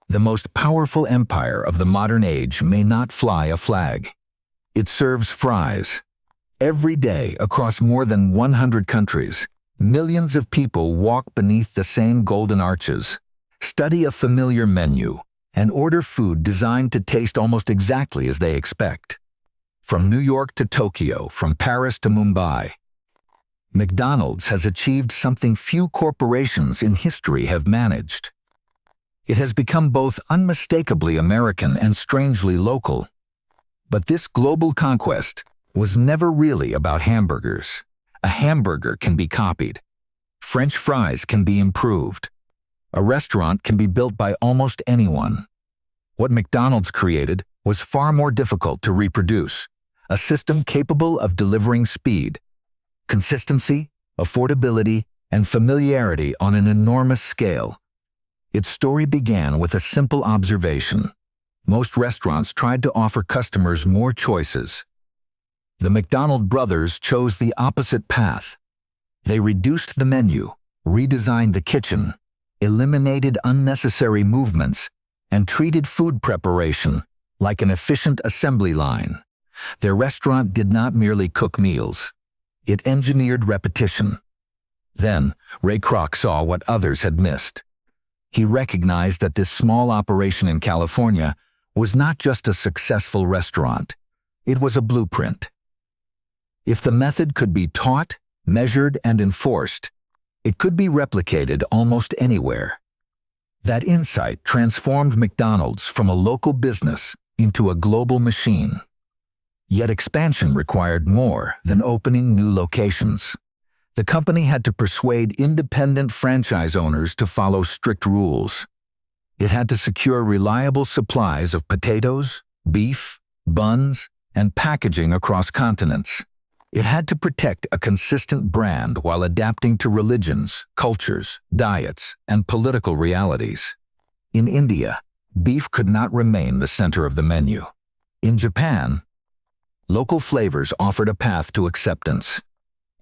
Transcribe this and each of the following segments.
The most powerful empire of the modern age may not fly a flag. It serves fries. Every day across more than 100 countries, millions of people walk beneath the same golden arches, study a familiar menu, and order food designed to taste almost exactly as they expect. From New York to Tokyo, from Paris to Mumbai, McDonald's has achieved something few corporations in history have managed. It has become both unmistakably American and strangely local. But this global conquest was never really about hamburgers. A hamburger can be copied. French fries can be improved. A restaurant can be built by almost anyone. What McDonald's created was far more difficult to reproduce. A system capable of delivering speed, consistency, affordability, and familiarity on an enormous scale. Its story began with a simple observation. Most restaurants tried to offer customers more choices. The McDonald brothers chose the opposite path. They reduced the menu, redesigned the kitchen, eliminated unnecessary movements, and treated food preparation like an efficient assembly line. Their restaurant did not merely cook meals. It engineered repetition. Then, Ray Kroc saw what others had missed. He recognized that this small operation in California was not just a successful restaurant. It was a blueprint. If the method could be taught, measured, and enforced, it could be replicated almost anywhere. That insight transformed McDonald's from a local business into a global machine. Yet expansion required more than opening new locations. The company had to persuade independent franchise owners to follow strict rules. It had to secure reliable supplies of potatoes, beef, buns, and packaging across continents. It had to protect a consistent brand while adapting to religions, cultures, diets, and political realities. In India, beef could not remain the center of the menu. In Japan, local flavors offered a path to acceptance.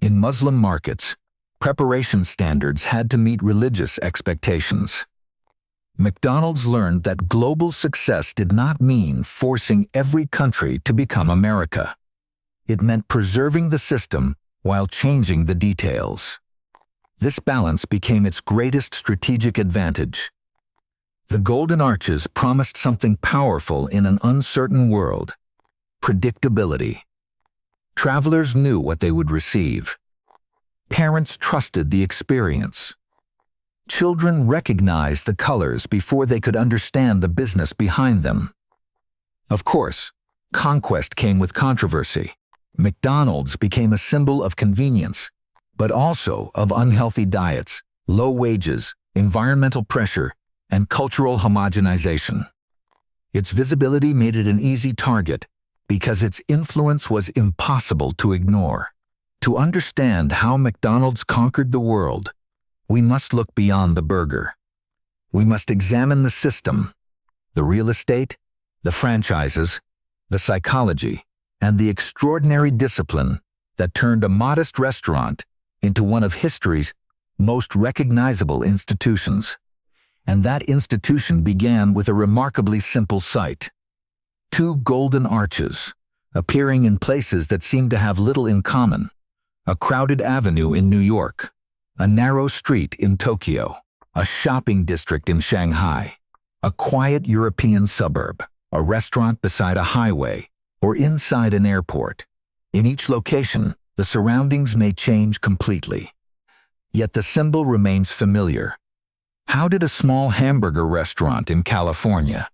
In Muslim markets, preparation standards had to meet religious expectations. McDonald's learned that global success did not mean forcing every country to become America. It meant preserving the system while changing the details. This balance became its greatest strategic advantage. The Golden Arches promised something powerful in an uncertain world: predictability. Travelers knew what they would receive. Parents trusted the experience. Children recognized the colors before they could understand the business behind them. Of course, conquest came with controversy. McDonald's became a symbol of convenience, but also of unhealthy diets, low wages, environmental pressure, and cultural homogenization. Its visibility made it an easy target because its influence was impossible to ignore. To understand how McDonald's conquered the world, we must look beyond the burger. We must examine the system, the real estate, the franchises, the psychology, and the extraordinary discipline that turned a modest restaurant into one of history's most recognizable institutions. And that institution began with a remarkably simple sight: two golden arches, appearing in places that seemed to have little in common: a crowded avenue in New York, a narrow street in Tokyo, a shopping district in Shanghai, a quiet European suburb, a restaurant beside a highway, or inside an airport. In each location, the surroundings may change completely. Yet the symbol remains familiar. How did a small hamburger restaurant in California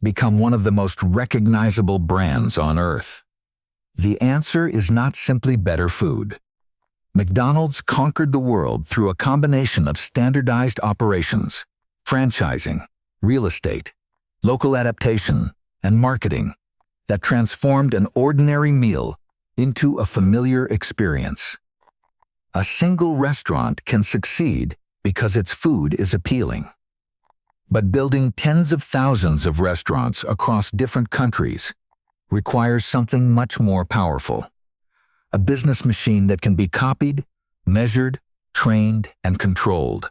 become one of the most recognizable brands on earth? The answer is not simply better food. McDonald's conquered the world through a combination of standardized operations, franchising, real estate, local adaptation, and marketing that transformed an ordinary meal into a familiar experience. A single restaurant can succeed because its food is appealing. But building tens of thousands of restaurants across different countries requires something much more powerful: a business machine that can be copied, measured, trained, and controlled.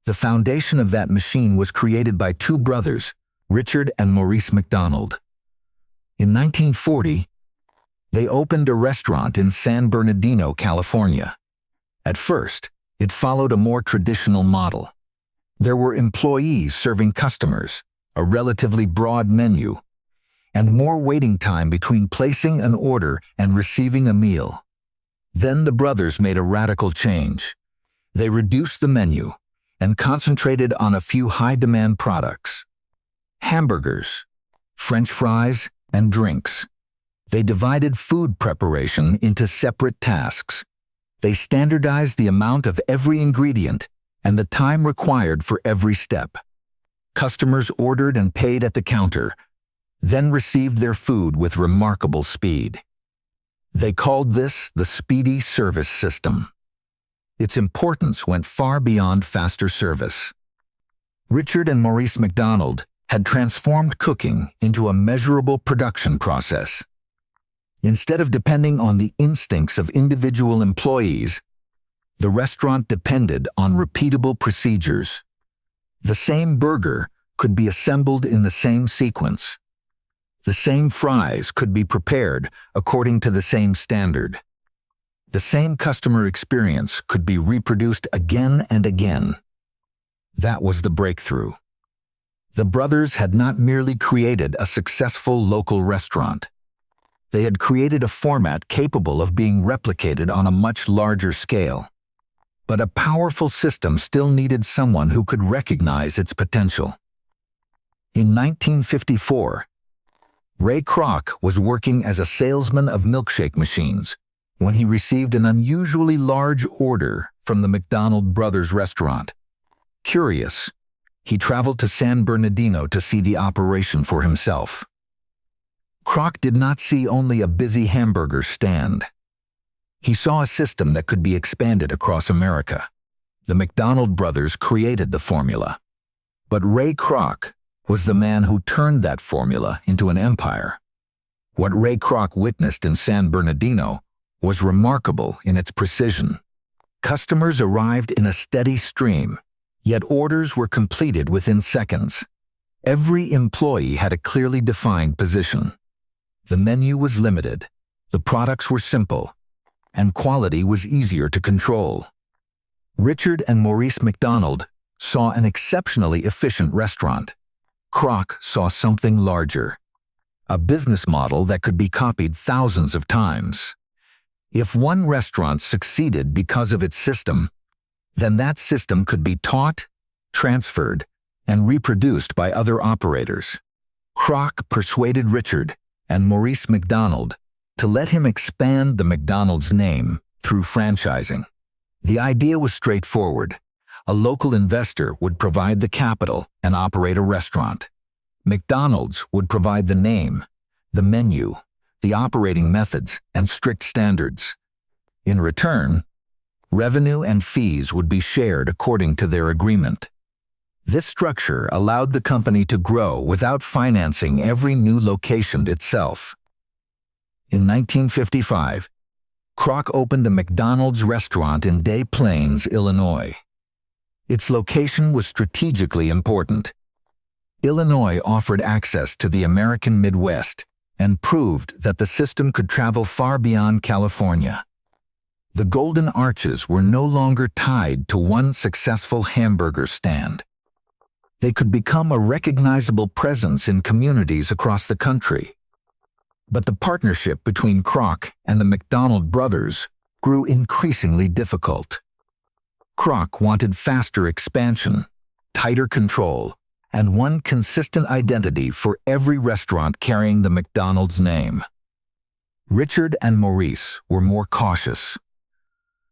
The foundation of that machine was created by two brothers, Richard and Maurice McDonald. In 1940, they opened a restaurant in San Bernardino, California. At first, it followed a more traditional model. There were employees serving customers, a relatively broad menu, and more waiting time between placing an order and receiving a meal. Then the brothers made a radical change. They reduced the menu and concentrated on a few high-demand products: hamburgers, French fries, and drinks. They divided food preparation into separate tasks. They standardized the amount of every ingredient and the time required for every step. Customers ordered and paid at the counter, then received their food with remarkable speed. They called this the speedy service system. Its importance went far beyond faster service. Richard and Maurice McDonald had transformed cooking into a measurable production process. Instead of depending on the instincts of individual employees, the restaurant depended on repeatable procedures. The same burger could be assembled in the same sequence. The same fries could be prepared according to the same standard. The same customer experience could be reproduced again and again. That was the breakthrough. The brothers had not merely created a successful local restaurant. They had created a format capable of being replicated on a much larger scale. But a powerful system still needed someone who could recognize its potential. In 1954, Ray Kroc was working as a salesman of milkshake machines when he received an unusually large order from the McDonald brothers restaurant. Curious, he traveled to San Bernardino to see the operation for himself. Kroc did not see only a busy hamburger stand. He saw a system that could be expanded across America. The McDonald brothers created the formula. But Ray Kroc was the man who turned that formula into an empire. What Ray Kroc witnessed in San Bernardino was remarkable in its precision. Customers arrived in a steady stream, yet orders were completed within seconds. Every employee had a clearly defined position. The menu was limited, the products were simple, and quality was easier to control. Richard and Maurice McDonald saw an exceptionally efficient restaurant. Kroc saw something larger, a business model that could be copied thousands of times. If one restaurant succeeded because of its system, then that system could be taught, transferred, and reproduced by other operators. Kroc persuaded Richard and Maurice McDonald to let him expand the McDonald's name through franchising. The idea was straightforward. A local investor would provide the capital and operate a restaurant. McDonald's would provide the name, the menu, the operating methods, and strict standards. In return, revenue and fees would be shared according to their agreement. This structure allowed the company to grow without financing every new location itself. In 1955, Kroc opened a McDonald's restaurant in Des Plaines, Illinois. Its location was strategically important. Illinois offered access to the American Midwest and proved that the system could travel far beyond California. The Golden Arches were no longer tied to one successful hamburger stand. They could become a recognizable presence in communities across the country. But the partnership between Kroc and the McDonald brothers grew increasingly difficult. Kroc wanted faster expansion, tighter control, and one consistent identity for every restaurant carrying the McDonald's name. Richard and Maurice were more cautious.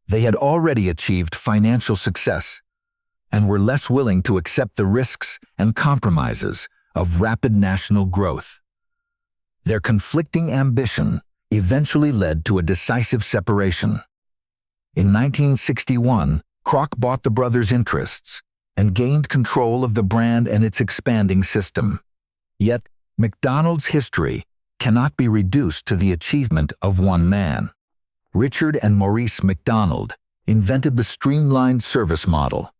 They had already achieved financial success and were less willing to accept the risks and compromises of rapid national growth. Their conflicting ambition eventually led to a decisive separation. In 1961, Kroc bought the brothers' interests and gained control of the brand and its expanding system. Yet, McDonald's history cannot be reduced to the achievement of one man. Richard and Maurice McDonald invented the streamlined service model.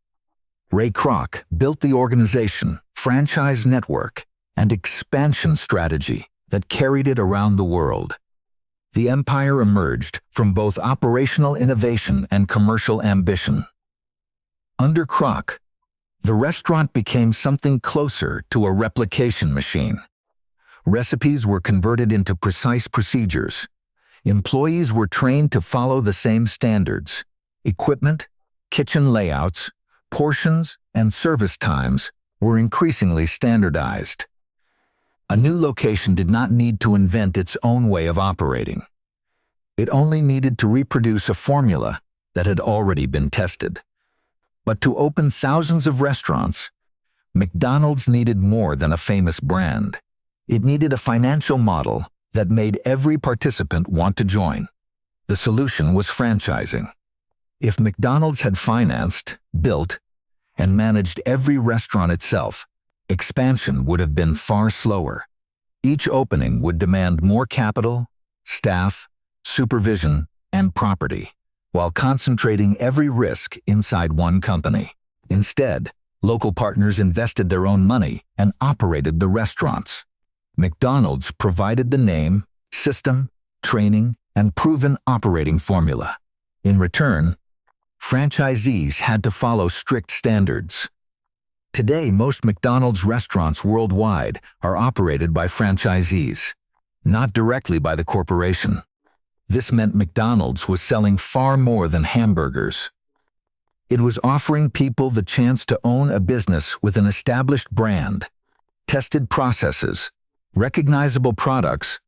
Ray Kroc built the organization, franchise network, and expansion strategy that carried it around the world. The empire emerged from both operational innovation and commercial ambition. Under Kroc, the restaurant became something closer to a replication machine. Recipes were converted into precise procedures. Employees were trained to follow the same standards. Equipment, kitchen layouts, portions, and service times were increasingly standardized. A new location did not need to invent its own way of operating. It only needed to reproduce a formula that had already been tested. But to open thousands of restaurants, McDonald's needed more than a famous brand. It needed a financial model that made every participant want to join. The solution was franchising. If McDonald's had financed, built, and managed every restaurant itself, expansion would have been far slower. Each opening would demand more capital, staff, supervision, and property, while concentrating every risk inside one company. Instead, local partners invested their own money and operated the restaurants. McDonald's provided the name, system, training, and proven operating formula. In return, franchisees had to follow strict standards. Today, most McDonald's restaurants worldwide are operated by franchisees, not directly by the corporation. This meant McDonald's was selling far more than hamburgers. It was offering people the chance to own a business with an established brand, tested processes, recognizable products,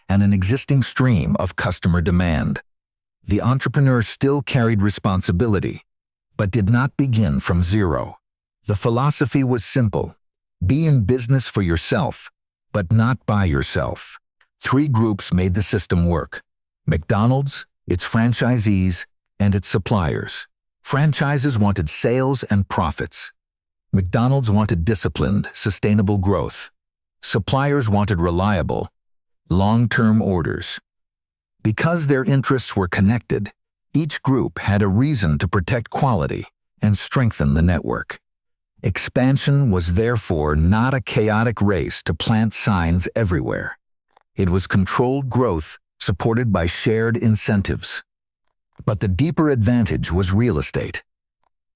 and an existing stream of customer demand. The entrepreneur still carried responsibility, but did not begin from zero. The philosophy was simple: be in business for yourself, but not by yourself. Three groups made the system work: McDonald's, its franchisees, and its suppliers. Franchises wanted sales and profits. McDonald's wanted disciplined, sustainable growth. Suppliers wanted reliable, long-term orders. Because their interests were connected, each group had a reason to protect quality and strengthen the network. Expansion was therefore not a chaotic race to plant signs everywhere. It was controlled growth supported by shared incentives. But the deeper advantage was real estate.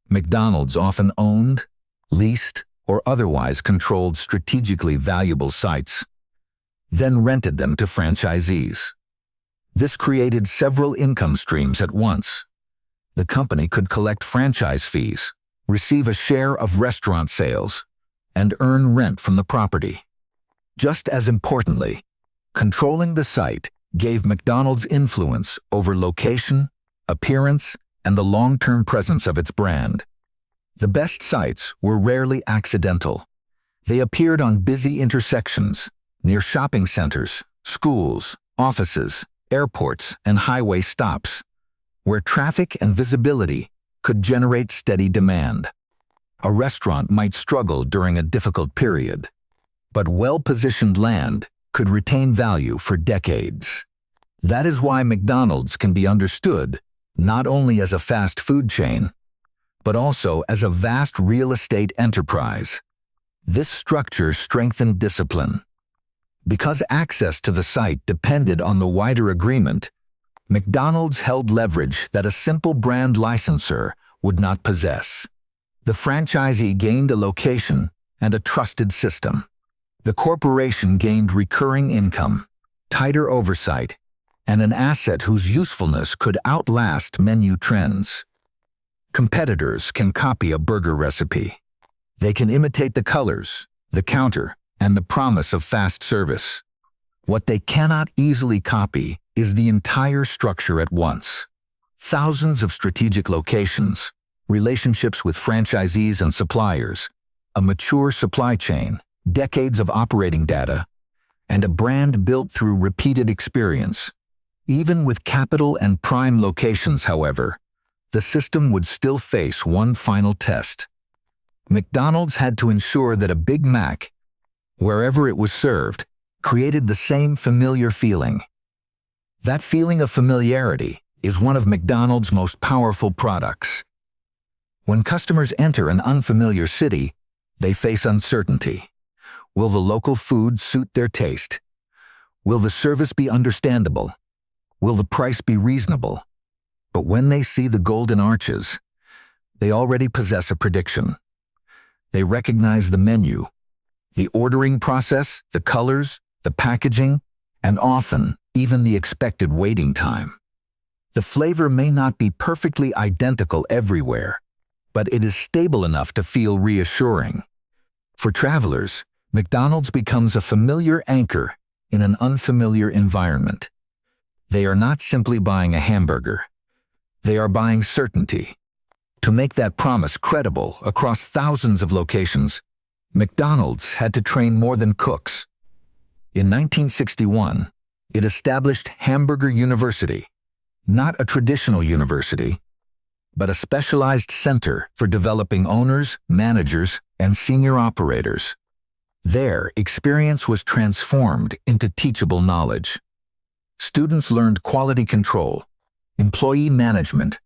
McDonald's often owned, leased, or otherwise controlled strategically valuable sites, then rented them to franchisees. This created several income streams at once. The company could collect franchise fees, receive a share of restaurant sales, and earn rent from the property. Just as importantly, controlling the site gave McDonald's influence over location, appearance, and the long-term presence of its brand. The best sites were rarely accidental. They appeared on busy intersections, near shopping centers, schools, offices, airports, and highway stops, where traffic and visibility could generate steady demand. A restaurant might struggle during a difficult period, but well-positioned land could retain value for decades. That is why McDonald's can be understood not only as a fast food chain, but also as a vast real estate enterprise. This structure strengthened discipline. Because access to the site depended on the wider agreement, McDonald's held leverage that a simple brand licensor would not possess. The franchisee gained a location and a trusted system. The corporation gained recurring income, tighter oversight, and an asset whose usefulness could outlast menu trends. Competitors can copy a burger recipe. They can imitate the colors, the counter, and the promise of fast service. What they cannot easily copy is the entire structure at once. Thousands of strategic locations, relationships with franchisees and suppliers, a mature supply chain, decades of operating data, and a brand built through repeated experience. Even with capital and prime locations, however, the system would still face one final test. McDonald's had to ensure that a Big Mac, wherever it was served, created the same familiar feeling. That feeling of familiarity is one of McDonald's most powerful products. When customers enter an unfamiliar city, they face uncertainty. Will the local food suit their taste? Will the service be understandable? Will the price be reasonable? But when they see the golden arches, they already possess a prediction. They recognize the menu, the ordering process, the colors, the packaging, and often even the expected waiting time. The flavor may not be perfectly identical everywhere, but it is stable enough to feel reassuring. For travelers, McDonald's becomes a familiar anchor in an unfamiliar environment. They are not simply buying a hamburger. They are buying certainty. To make that promise credible across thousands of locations, McDonald's had to train more than cooks. In 1961, it established Hamburger University, not a traditional university, but a specialized center for developing owners, managers, and senior operators. There, experience was transformed into teachable knowledge. Students learned quality control, employee management,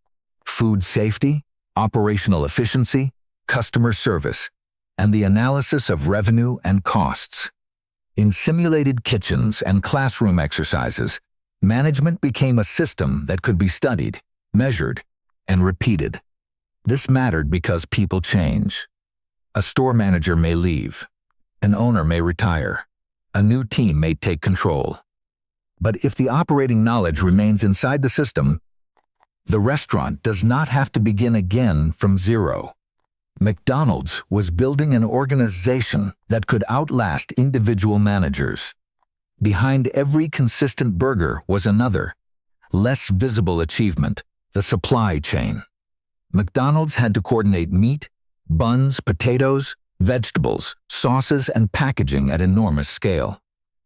food safety, operational efficiency, customer service, and the analysis of revenue and costs. In simulated kitchens and classroom exercises, management became a system that could be studied, measured, and repeated. This mattered because people change. A store manager may leave. An owner may retire. A new team may take control. But if the operating knowledge remains inside the system, the restaurant does not have to begin again from zero. McDonald's was building an organization that could outlast individual managers. Behind every consistent burger was another, less visible achievement: the supply chain. McDonald's had to coordinate meat, buns, potatoes, vegetables, sauces, and packaging at enormous scale.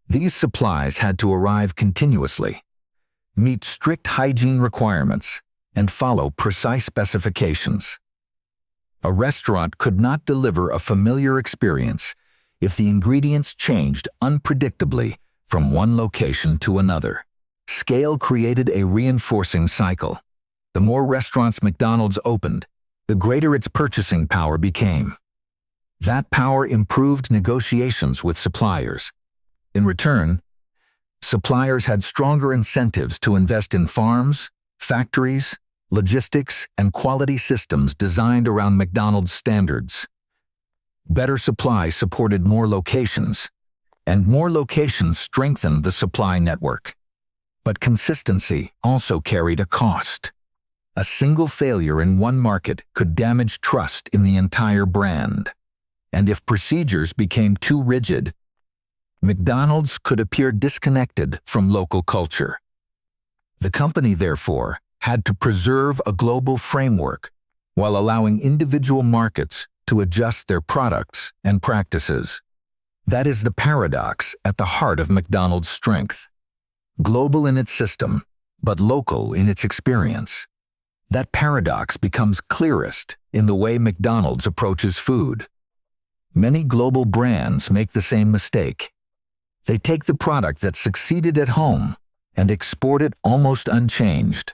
These supplies had to arrive continuously, meet strict hygiene requirements, and follow precise specifications. A restaurant could not deliver a familiar experience if the ingredients changed unpredictably from one location to another. Scale created a reinforcing cycle. The more restaurants McDonald's opened, the greater its purchasing power became. That power improved negotiations with suppliers. In return, suppliers had stronger incentives to invest in farms, factories, logistics, and quality systems designed around McDonald's standards. Better supply supported more locations, and more locations strengthened the supply network. But consistency also carried a cost. A single failure in one market could damage trust in the entire brand. And if procedures became too rigid, McDonald's could appear disconnected from local culture. The company, therefore, had to preserve a global framework while allowing individual markets to adjust their products and practices. That is the paradox at the heart of McDonald's strength. Global in its system, but local in its experience. That paradox becomes clearest in the way McDonald's approaches food. Many global brands make the same mistake. They take the product that succeeded at home and export it almost unchanged,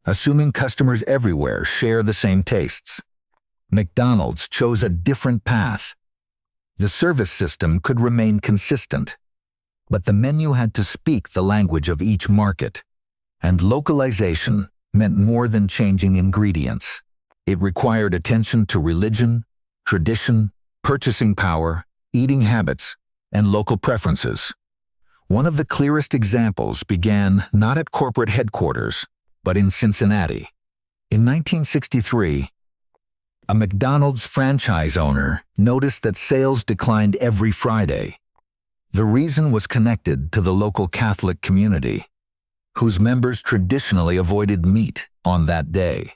assuming customers everywhere share the same tastes. McDonald's chose a different path. The service system could remain consistent, but the menu had to speak the language of each market. And localization meant more than changing ingredients. It required attention to religion, tradition, purchasing power, eating habits, and local preferences. One of the clearest examples began not at corporate headquarters, but in Cincinnati. In 1963, a McDonald's franchise owner noticed that sales declined every Friday. The reason was connected to the local Catholic community, whose members traditionally avoided meat on that day.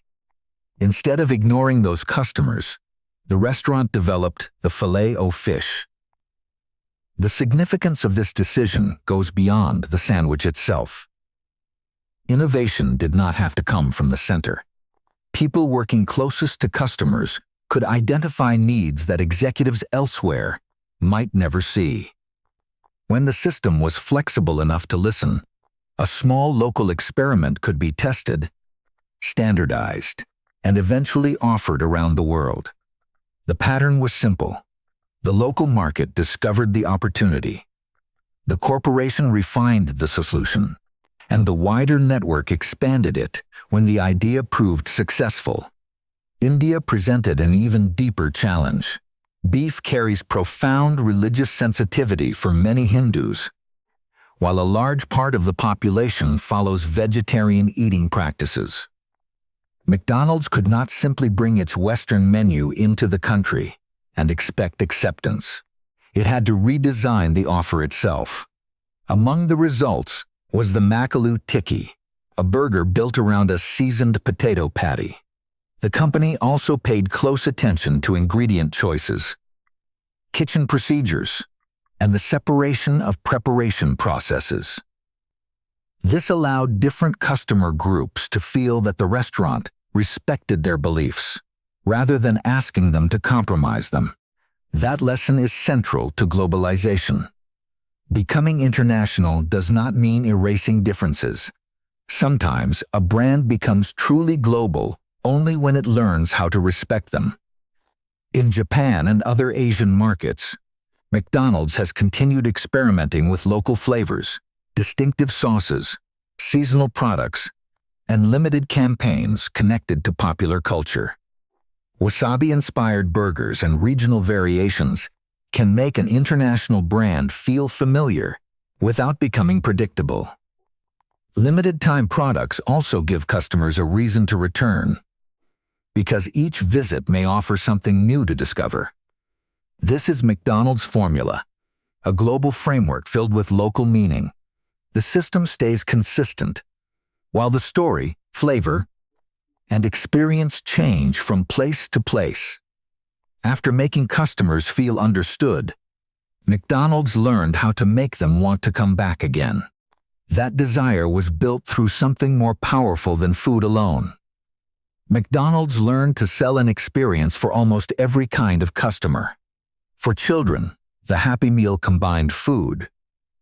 Instead of ignoring those customers, the restaurant developed the filet-o-fish. The significance of this decision goes beyond the sandwich itself. Innovation did not have to come from the center. People working closest to customers could identify needs that executives elsewhere might never see. When the system was flexible enough to listen, a small local experiment could be tested, standardized, and eventually offered around the world. The pattern was simple. The local market discovered the opportunity. The corporation refined the solution, and the wider network expanded it when the idea proved successful. India presented an even deeper challenge. Beef carries profound religious sensitivity for many Hindus, while a large part of the population follows vegetarian eating practices. McDonald's could not simply bring its Western menu into the country and expect acceptance. It had to redesign the offer itself. Among the results was the Makaloo Tikki, a burger built around a seasoned potato patty. The company also paid close attention to ingredient choices, kitchen procedures, and the separation of preparation processes. This allowed different customer groups to feel that the restaurant respected their beliefs, rather than asking them to compromise them. That lesson is central to globalization. Becoming international does not mean erasing differences. Sometimes a brand becomes truly global only when it learns how to respect them. In Japan and other Asian markets, McDonald's has continued experimenting with local flavors, distinctive sauces, seasonal products, and limited campaigns connected to popular culture. Wasabi-inspired burgers and regional variations can make an international brand feel familiar without becoming predictable. Limited-time products also give customers a reason to return, because each visit may offer something new to discover. This is McDonald's formula, a global framework filled with local meaning. The system stays consistent, while the story, flavor, and experience change from place to place. After making customers feel understood, McDonald's learned how to make them want to come back again. That desire was built through something more powerful than food alone. McDonald's learned to sell an experience for almost every kind of customer. For children, the Happy Meal combined food,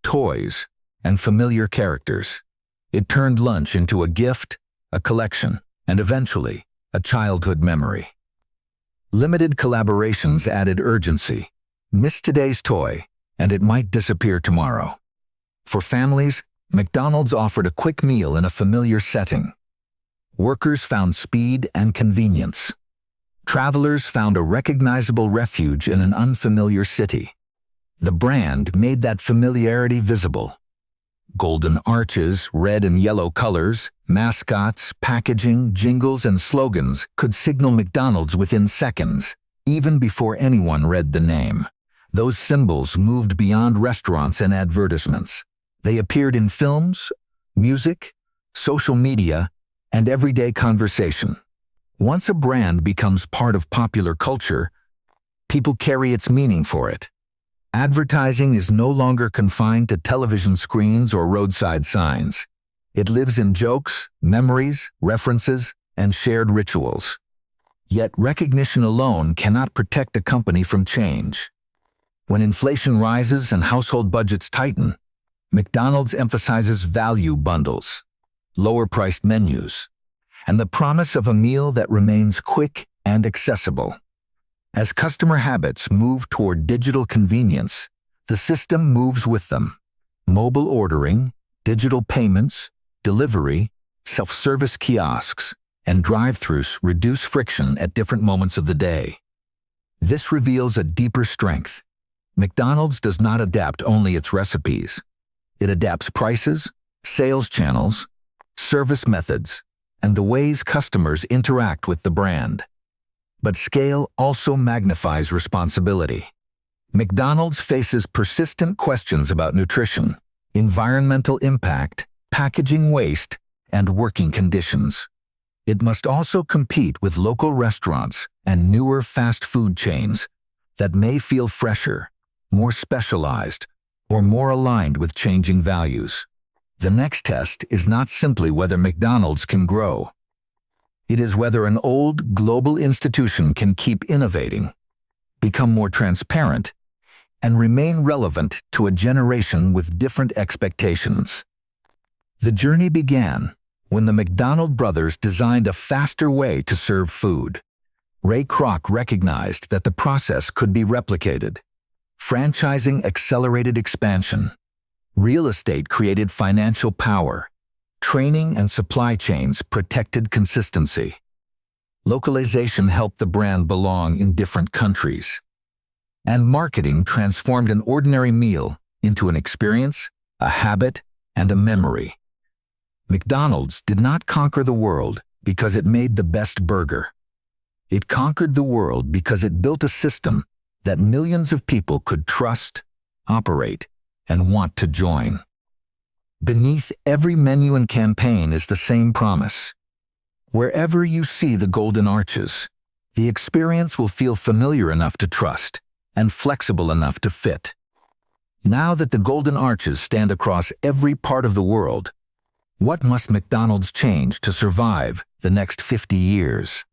toys, and familiar characters. It turned lunch into a gift, a collection, and eventually, a childhood memory. Limited collaborations added urgency. Miss today's toy, and it might disappear tomorrow. For families, McDonald's offered a quick meal in a familiar setting. Workers found speed and convenience. Travelers found a recognizable refuge in an unfamiliar city. The brand made that familiarity visible. Golden arches, red and yellow colors, mascots, packaging, jingles, and slogans could signal McDonald's within seconds, even before anyone read the name. Those symbols moved beyond restaurants and advertisements. They appeared in films, music, social media, and everyday conversation. Once a brand becomes part of popular culture, people carry its meaning for it. Advertising is no longer confined to television screens or roadside signs. It lives in jokes, memories, references, and shared rituals. Yet recognition alone cannot protect a company from change. When inflation rises and household budgets tighten, McDonald's emphasizes value bundles, lower-priced menus, and the promise of a meal that remains quick and accessible. As customer habits move toward digital convenience, the system moves with them. Mobile ordering, digital payments, delivery, self-service kiosks, and drive-thrus reduce friction at different moments of the day. This reveals a deeper strength. McDonald's does not adapt only its recipes. It adapts prices, sales channels, service methods, and the ways customers interact with the brand. But scale also magnifies responsibility. McDonald's faces persistent questions about nutrition, environmental impact, packaging waste, and working conditions. It must also compete with local restaurants and newer fast food chains that may feel fresher, more specialized, or more aligned with changing values. The next test is not simply whether McDonald's can grow. It is whether an old global institution can keep innovating, become more transparent, and remain relevant to a generation with different expectations. The journey began when the McDonald brothers designed a faster way to serve food. Ray Kroc recognized that the process could be replicated. Franchising accelerated expansion. Real estate created financial power. Training and supply chains protected consistency. Localization helped the brand belong in different countries. And marketing transformed an ordinary meal into an experience, a habit, and a memory. McDonald's did not conquer the world because it made the best burger. It conquered the world because it built a system that millions of people could trust, operate, and want to join. Beneath every menu and campaign is the same promise. Wherever you see the golden arches, the experience will feel familiar enough to trust and flexible enough to fit. Now that the golden arches stand across every part of the world, what must McDonald's change to survive the next 50 years?